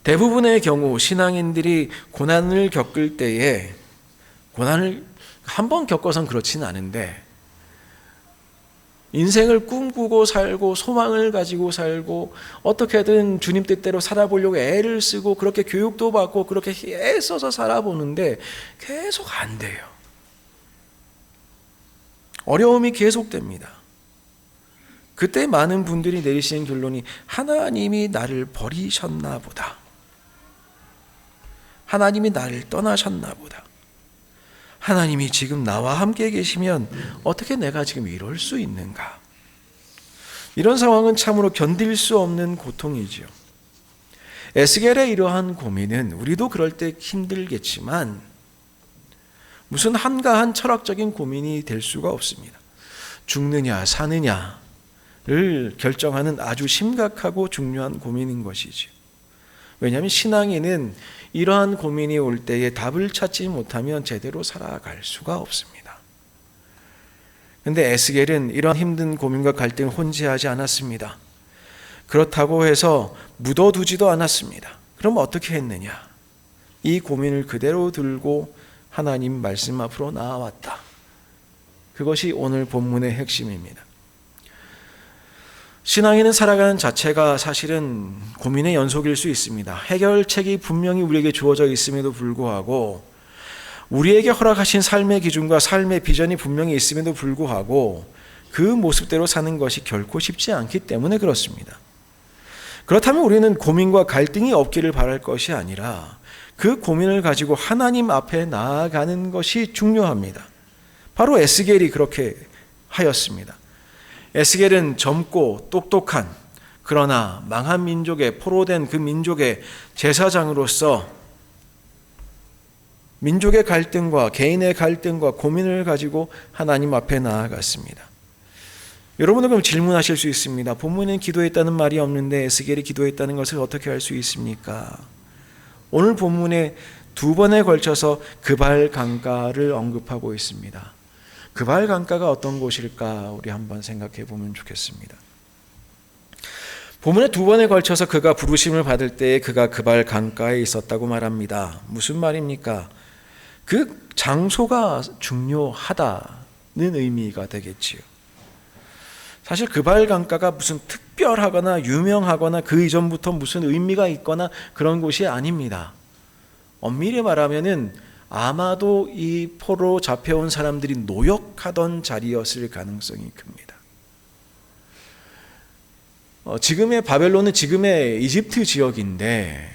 대부분의 경우 신앙인들이 고난을 겪을 때에, 고난을 한 번 겪어서는 그렇지는 않은데, 인생을 꿈꾸고 살고 소망을 가지고 살고 어떻게든 주님 뜻대로 살아보려고 애를 쓰고 그렇게 교육도 받고 그렇게 애써서 살아보는데 계속 안 돼요. 어려움이 계속됩니다. 그때 많은 분들이 내리시는 결론이 하나님이 나를 버리셨나 보다. 하나님이 나를 떠나셨나 보다. 하나님이 지금 나와 함께 계시면 어떻게 내가 지금 이럴 수 있는가? 이런 상황은 참으로 견딜 수 없는 고통이지요. 에스겔의 이러한 고민은 우리도 그럴 때 힘들겠지만 무슨 한가한 철학적인 고민이 될 수가 없습니다. 죽느냐 사느냐를 결정하는 아주 심각하고 중요한 고민인 것이죠. 왜냐하면 신앙인은 이러한 고민이 올 때에 답을 찾지 못하면 제대로 살아갈 수가 없습니다. 그런데 에스겔은 이러한 힘든 고민과 갈등을 혼재하지 않았습니다. 그렇다고 해서 묻어두지도 않았습니다. 그럼 어떻게 했느냐? 이 고민을 그대로 들고 하나님 말씀 앞으로 나아왔다. 그것이 오늘 본문의 핵심입니다. 신앙인은 살아가는 자체가 사실은 고민의 연속일 수 있습니다. 해결책이 분명히 우리에게 주어져 있음에도 불구하고, 우리에게 허락하신 삶의 기준과 삶의 비전이 분명히 있음에도 불구하고 그 모습대로 사는 것이 결코 쉽지 않기 때문에 그렇습니다. 그렇다면 우리는 고민과 갈등이 없기를 바랄 것이 아니라 그 고민을 가지고 하나님 앞에 나아가는 것이 중요합니다. 바로 에스겔이 그렇게 하였습니다. 에스겔은 젊고 똑똑한, 그러나 망한 민족의, 포로된 그 민족의 제사장으로서 민족의 갈등과 개인의 갈등과 고민을 가지고 하나님 앞에 나아갔습니다. 여러분은 그럼 질문하실 수 있습니다. 본문은 기도했다는 말이 없는데 에스겔이 기도했다는 것을 어떻게 알 수 있습니까? 오늘 본문에 두 번에 걸쳐서 그발 강가를 언급하고 있습니다. 그발 강가가 어떤 곳일까 우리 한번 생각해 보면 좋겠습니다. 본문에 두 번에 걸쳐서 그가 부르심을 받을 때에 그가 그발 강가에 있었다고 말합니다. 무슨 말입니까? 그 장소가 중요하다는 의미가 되겠지요. 사실 그발 강가가 무슨 특별하거나 유명하거나 그 이전부터 무슨 의미가 있거나 그런 곳이 아닙니다. 엄밀히 말하면은 아마도 이 포로 잡혀온 사람들이 노역하던 자리였을 가능성이 큽니다. 지금의 바벨론은 지금의 이집트 지역인데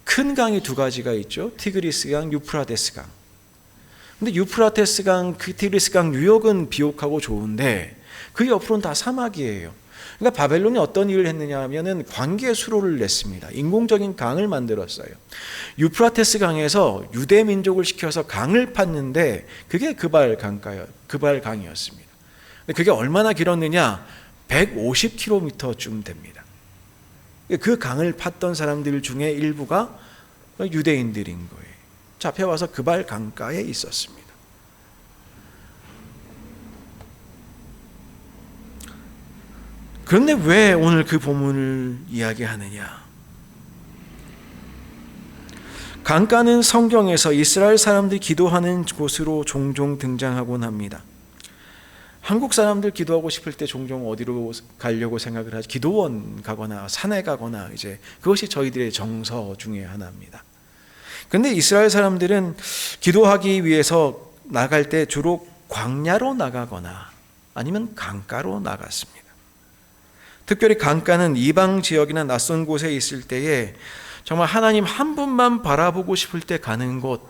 큰 강이 두 가지가 있죠. 티그리스 강, 유프라테스 강. 근데 유프라테스 강, 티그리스 강 유역은 비옥하고 좋은데 그 옆으로는 다 사막이에요. 그러니까 바벨론이 어떤 일을 했느냐 하면은 관계 수로를 냈습니다. 인공적인 강을 만들었어요. 유프라테스 강에서 유대 민족을 시켜서 강을 팠는데 그게 그발 강이었습니다. 근데 그게 얼마나 길었느냐? 150km쯤 됩니다. 그 강을 팠던 사람들 중에 일부가 유대인들인 거예요. 잡혀와서 그발 강가에 있었습니다. 그런데 왜 오늘 그 본문을 이야기하느냐? 강가는 성경에서 이스라엘 사람들이 기도하는 곳으로 종종 등장하곤 합니다. 한국 사람들 기도하고 싶을 때 종종 어디로 가려고 생각을 하죠? 기도원 가거나 산에 가거나 이제 그것이 저희들의 정서 중에 하나입니다. 그런데 이스라엘 사람들은 기도하기 위해서 나갈 때 주로 광야로 나가거나 아니면 강가로 나갔습니다. 특별히 강가는 이방 지역이나 낯선 곳에 있을 때에 정말 하나님 한 분만 바라보고 싶을 때 가는 곳,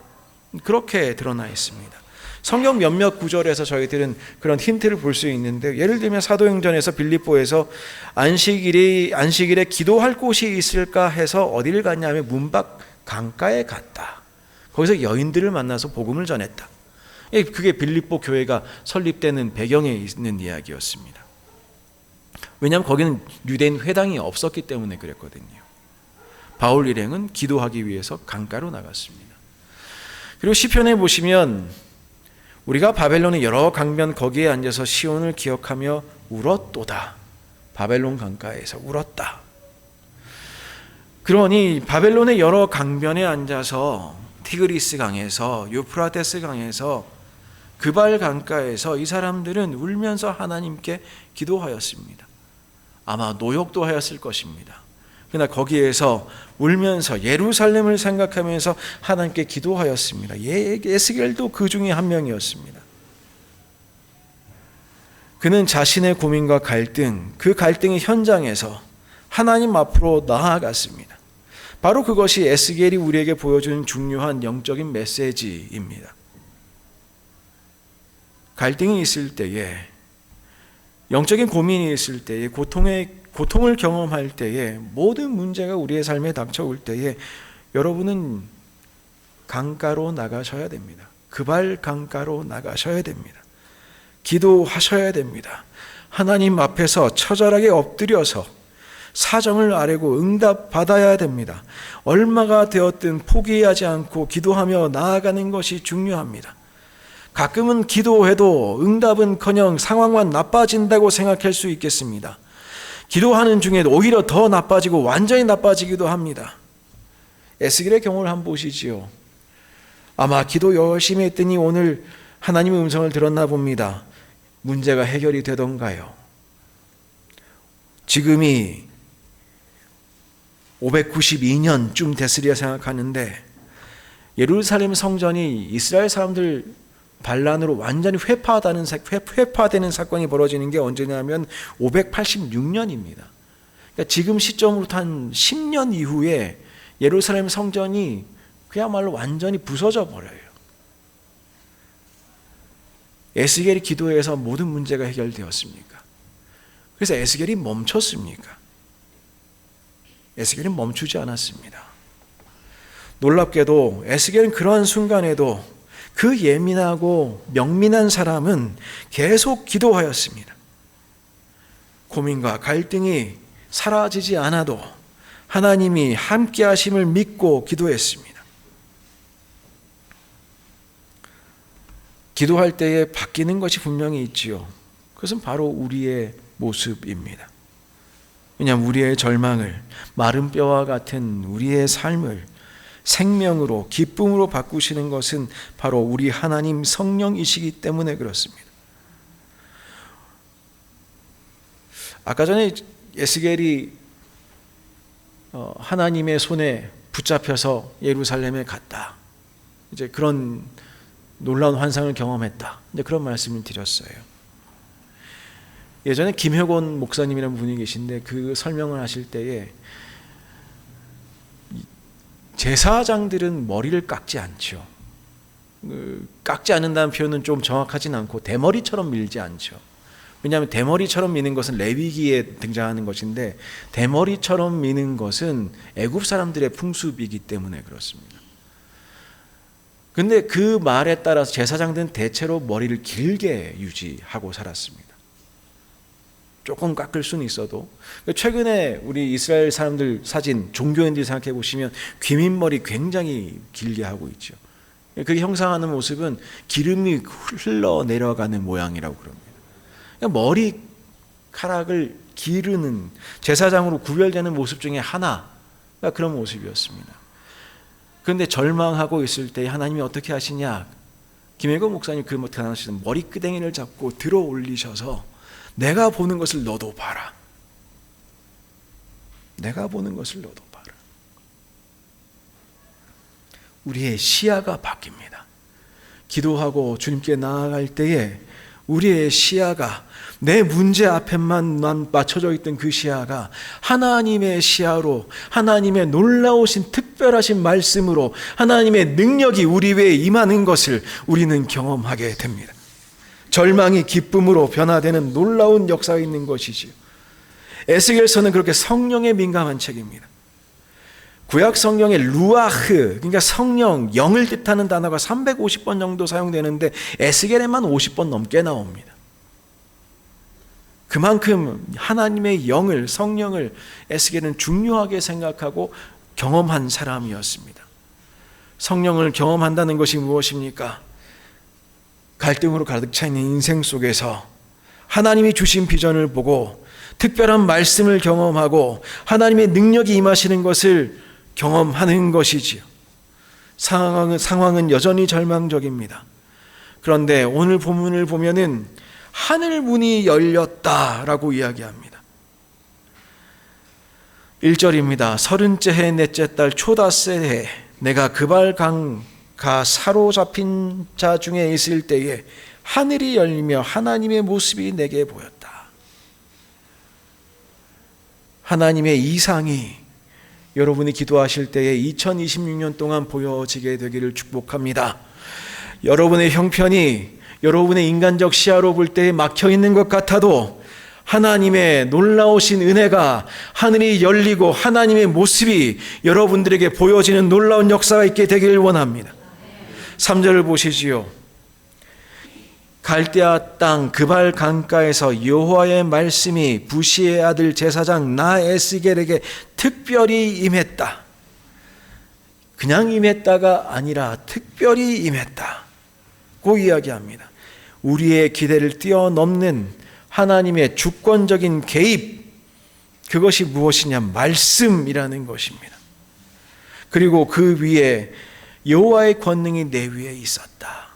그렇게 드러나 있습니다. 성경 몇몇 구절에서 저희들은 그런 힌트를 볼 수 있는데, 예를 들면 사도행전에서 빌립보에서 안식일에 기도할 곳이 있을까 해서 어디를 갔냐면 문밖 강가에 갔다. 거기서 여인들을 만나서 복음을 전했다. 그게 빌립보 교회가 설립되는 배경에 있는 이야기였습니다. 왜냐하면 거기는 유대인 회당이 없었기 때문에 그랬거든요. 바울 일행은 기도하기 위해서 강가로 나갔습니다. 그리고 시편에 보시면 우리가 바벨론의 여러 강변 거기에 앉아서 시온을 기억하며 울었도다. 바벨론 강가에서 울었다. 그러니 바벨론의 여러 강변에 앉아서 티그리스 강에서 유프라테스 강에서 그발 강가에서 이 사람들은 울면서 하나님께 기도하였습니다. 아마 노역도 하였을 것입니다. 그러나 거기에서 울면서 예루살렘을 생각하면서 하나님께 기도하였습니다. 에스겔도 그 중에 한 명이었습니다. 그는 자신의 고민과 갈등, 그 갈등의 현장에서 하나님 앞으로 나아갔습니다. 바로 그것이 에스겔이 우리에게 보여주는 중요한 영적인 메시지입니다. 갈등이 있을 때에, 영적인 고민이 있을 때에, 고통을 경험할 때에, 모든 문제가 우리의 삶에 닥쳐올 때에 여러분은 강가로 나가셔야 됩니다. 그발 강가로 나가셔야 됩니다. 기도하셔야 됩니다. 하나님 앞에서 처절하게 엎드려서 사정을 아뢰고 응답받아야 됩니다. 얼마가 되었든 포기하지 않고 기도하며 나아가는 것이 중요합니다. 가끔은 기도해도 응답은커녕 상황만 나빠진다고 생각할 수 있겠습니다. 기도하는 중에도 오히려 더 나빠지고 완전히 나빠지기도 합니다. 에스겔의 경우를 한번 보시지요. 아마 기도 열심히 했더니 오늘 하나님의 음성을 들었나 봅니다. 문제가 해결이 되던가요? 지금이 592년쯤 됐으리라 생각하는데 예루살렘 성전이 이스라엘 사람들 반란으로 완전히 회파되는 사건이 벌어지는 게 언제냐면 586년입니다. 그러니까 지금 시점으로부터 한 10년 이후에 예루살렘 성전이 그야말로 완전히 부서져 버려요. 에스겔이 기도해서 모든 문제가 해결되었습니까? 그래서 에스겔이 멈췄습니까? 에스겔은 멈추지 않았습니다. 놀랍게도 에스겔은 그러한 순간에도 그 예민하고 명민한 사람은 계속 기도하였습니다. 고민과 갈등이 사라지지 않아도 하나님이 함께 하심을 믿고 기도했습니다. 기도할 때에 바뀌는 것이 분명히 있지요. 그것은 바로 우리의 모습입니다. 왜냐하면 우리의 절망을, 마른 뼈와 같은 우리의 삶을 생명으로, 기쁨으로 바꾸시는 것은 바로 우리 하나님 성령이시기 때문에 그렇습니다. 아까 전에 에스겔이 하나님의 손에 붙잡혀서 예루살렘에 갔다. 이제 그런 놀라운 환상을 경험했다. 이제 그런 말씀을 드렸어요. 예전에 김효곤 목사님이라는 분이 계신데 그 설명을 하실 때에 제사장들은 머리를 깎지 않죠. 깎지 않는다는 표현은 좀 정확하진 않고 대머리처럼 밀지 않죠. 왜냐하면 대머리처럼 미는 것은 레위기에 등장하는 것인데 대머리처럼 미는 것은 애굽 사람들의 풍습이기 때문에 그렇습니다. 근데 그 말에 따라서 제사장들은 대체로 머리를 길게 유지하고 살았습니다. 조금 깎을 수는 있어도. 최근에 우리 이스라엘 사람들 사진, 종교인들이 생각해 보시면 귀민머리 굉장히 길게 하고 있죠. 그게 형상하는 모습은 기름이 흘러내려가는 모양이라고 그럽니다. 머리카락을 기르는 제사장으로 구별되는 모습 중에 하나가 그런 모습이었습니다. 그런데 절망하고 있을 때 하나님이 어떻게 하시냐? 김혜건 목사님 그 하시는 머리끄댕이를 잡고 들어 올리셔서 내가 보는 것을 너도 봐라. 내가 보는 것을 너도 봐라. 우리의 시야가 바뀝니다. 기도하고 주님께 나아갈 때에 우리의 시야가 내 문제 앞에만 맞춰져 있던 그 시야가 하나님의 시야로, 하나님의 놀라우신 특별하신 말씀으로 하나님의 능력이 우리 위에 임하는 것을 우리는 경험하게 됩니다. 절망이 기쁨으로 변화되는 놀라운 역사가 있는 것이지요. 에스겔서는 그렇게 성령에 민감한 책입니다. 구약 성경에 루아흐, 그러니까 성령, 영을 뜻하는 단어가 350번 정도 사용되는데 에스겔에만 50번 넘게 나옵니다. 그만큼 하나님의 영을, 성령을 에스겔은 중요하게 생각하고 경험한 사람이었습니다. 성령을 경험한다는 것이 무엇입니까? 갈등으로 가득 차 있는 인생 속에서 하나님이 주신 비전을 보고 특별한 말씀을 경험하고 하나님의 능력이 임하시는 것을 경험하는 것이지요. 상황은 여전히 절망적입니다. 그런데 오늘 본문을 보면은 하늘 문이 열렸다라고 이야기합니다. 1절입니다. 30째 해 넷째 달 초닷새 해 내가 그발 강가 사로잡힌 자 중에 있을 때에 하늘이 열리며 하나님의 모습이 내게 보였다. 하나님의 이상이 여러분이 기도하실 때에 2026년 동안 보여지게 되기를 축복합니다. 여러분의 형편이 여러분의 인간적 시야로 볼 때에 막혀 있는 것 같아도 하나님의 놀라우신 은혜가 하늘이 열리고 하나님의 모습이 여러분들에게 보여지는 놀라운 역사가 있게 되기를 원합니다. 3절을 보시지요. 갈대아 땅 그발 강가에서 여호와의 말씀이 부시의 아들 제사장 나 에스겔에게 특별히 임했다. 그냥 임했다가 아니라 특별히 임했다고 이야기합니다. 우리의 기대를 뛰어넘는 하나님의 주권적인 개입, 그것이 무엇이냐? 말씀이라는 것입니다. 그리고 그 위에 여호와의 권능이 내 위에 있었다.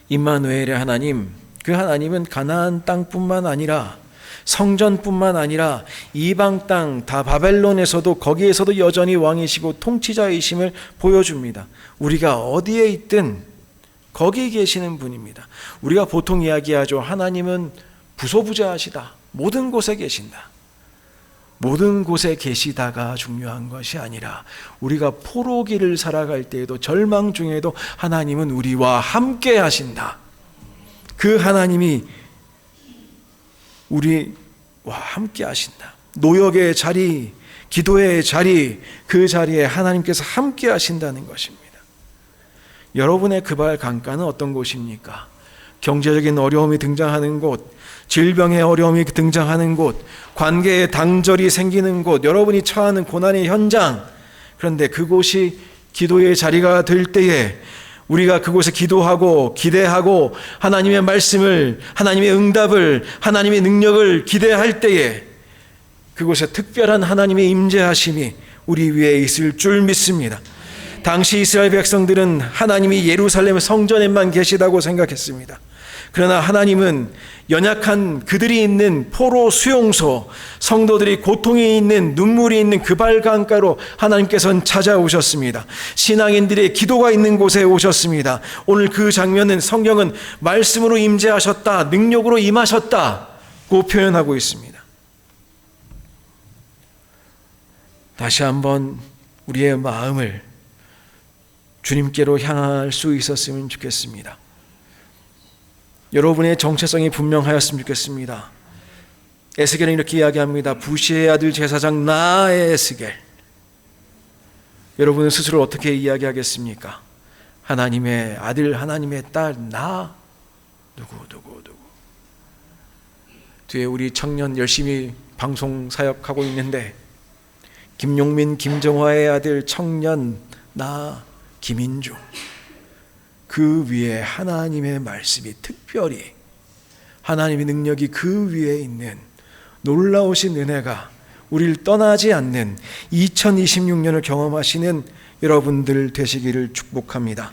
임마누엘의 하나님, 그 하나님은 가나안 땅뿐만 아니라 성전뿐만 아니라 이방 땅 다 바벨론에서도 거기에서도 여전히 왕이시고 통치자이심을 보여줍니다. 우리가 어디에 있든 거기 계시는 분입니다. 우리가 보통 이야기하죠. 하나님은 부소부자하시다. 모든 곳에 계신다. 모든 곳에 계시다가 중요한 것이 아니라 우리가 포로기를 살아갈 때에도 절망 중에도 하나님은 우리와 함께 하신다. 그 하나님이 우리와 함께 하신다. 노역의 자리, 기도의 자리, 그 자리에 하나님께서 함께 하신다는 것입니다. 여러분의 그발 강가는 어떤 곳입니까? 경제적인 어려움이 등장하는 곳, 질병의 어려움이 등장하는 곳, 관계의 단절이 생기는 곳, 여러분이 처하는 고난의 현장. 그런데 그곳이 기도의 자리가 될 때에 우리가 그곳에 기도하고 기대하고 하나님의 말씀을, 하나님의 응답을, 하나님의 능력을 기대할 때에 그곳에 특별한 하나님의 임재하심이 우리 위에 있을 줄 믿습니다. 당시 이스라엘 백성들은 하나님이 예루살렘 성전에만 계시다고 생각했습니다. 그러나 하나님은 연약한 그들이 있는 포로 수용소, 성도들이 고통이 있는 눈물이 있는 그발 강가로 하나님께서는 찾아오셨습니다. 신앙인들의 기도가 있는 곳에 오셨습니다. 오늘 그 장면은 성경은 말씀으로 임재하셨다, 능력으로 임하셨다고 표현하고 있습니다. 다시 한번 우리의 마음을 주님께로 향할 수 있었으면 좋겠습니다. 여러분의 정체성이 분명하였으면 좋겠습니다. 에스겔은 이렇게 이야기합니다. 부시의 아들 제사장 나 에스겔. 여러분은 스스로 어떻게 이야기하겠습니까? 하나님의 아들, 하나님의 딸, 나 누구. 뒤에 우리 청년 열심히 방송 사역하고 있는데 김용민, 김정화의 아들 청년 나 김인중. 그 위에 하나님의 말씀이 특별히 하나님의 능력이 그 위에 있는 놀라우신 은혜가 우리를 떠나지 않는 2026년을 경험하시는 여러분들 되시기를 축복합니다.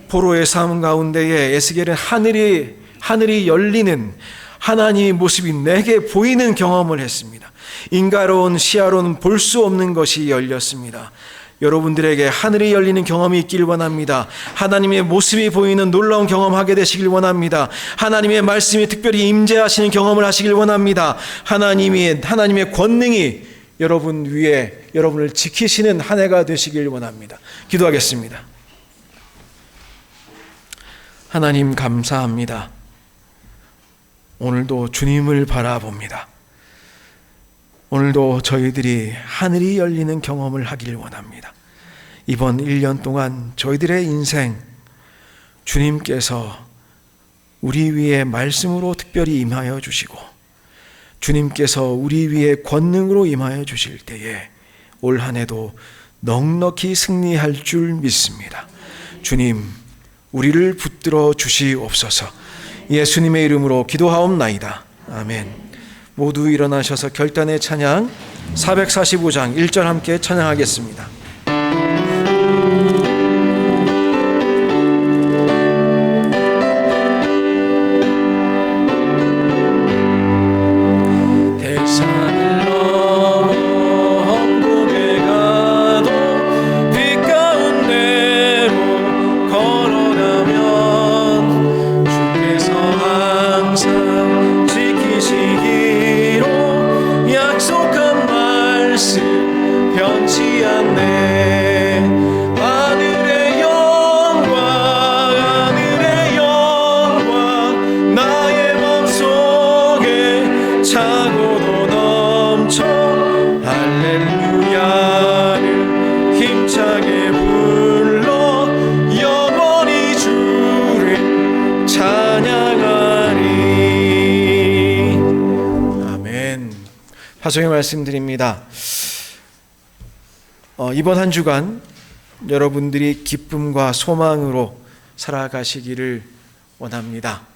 포로의 삶 가운데에 에스겔은 하늘이 열리는 하나님의 모습이 내게 보이는 경험을 했습니다. 인간로운 시야로는 볼 수 없는 것이 열렸습니다. 여러분들에게 하늘이 열리는 경험이 있길 원합니다. 하나님의 모습이 보이는 놀라운 경험하게 되시길 원합니다. 하나님의 말씀이 특별히 임재하시는 경험을 하시길 원합니다. 하나님의 권능이 여러분 위에 여러분을 지키시는 한 해가 되시길 원합니다. 기도하겠습니다. 하나님 감사합니다. 오늘도 주님을 바라봅니다. 오늘도 저희들이 하늘이 열리는 경험을 하길 원합니다. 이번 1년 동안 저희들의 인생 주님께서 우리 위에 말씀으로 특별히 임하여 주시고 주님께서 우리 위에 권능으로 임하여 주실 때에 올 한 해도 넉넉히 승리할 줄 믿습니다. 주님, 우리를 붙들어 주시옵소서. 예수님의 이름으로 기도하옵나이다. 아멘. 모두 일어나셔서 결단의 찬양 445장 1절 함께 찬양하겠습니다. 다소히 말씀드립니다. 이번 한 주간 여러분들이 기쁨과 소망으로 살아가시기를 원합니다.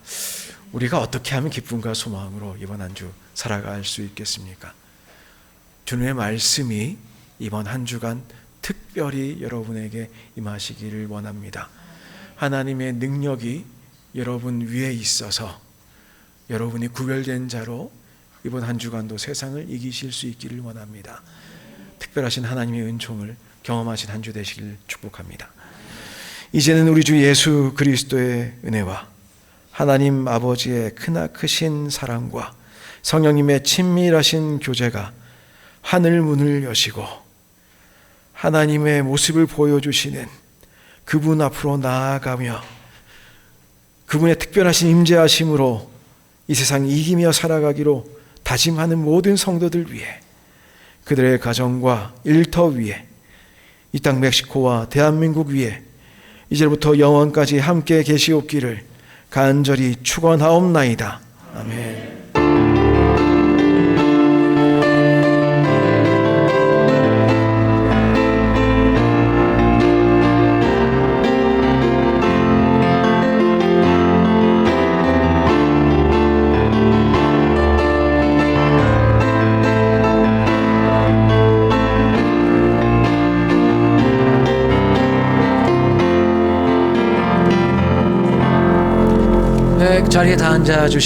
우리가 어떻게 하면 기쁨과 소망으로 이번 한 주 살아갈 수 있겠습니까? 주님의 말씀이 이번 한 주간 특별히 여러분에게 임하시기를 원합니다. 하나님의 능력이 여러분 위에 있어서 여러분이 구별된 자로 이번 한 주간도 세상을 이기실 수 있기를 원합니다. 특별하신 하나님의 은총을 경험하신 한 주 되시길 축복합니다. 이제는 우리 주 예수 그리스도의 은혜와 하나님 아버지의 크나크신 사랑과 성령님의 친밀하신 교제가 하늘 문을 여시고 하나님의 모습을 보여주시는 그분 앞으로 나아가며 그분의 특별하신 임재하심으로 이 세상 이기며 살아가기로 다짐하는 모든 성도들 위해 그들의 가정과 일터 위에 이 땅 멕시코와 대한민국 위에 이제부터 영원까지 함께 계시옵기를 간절히 축원하옵나이다. 아멘. 자리에 다 앉아 주시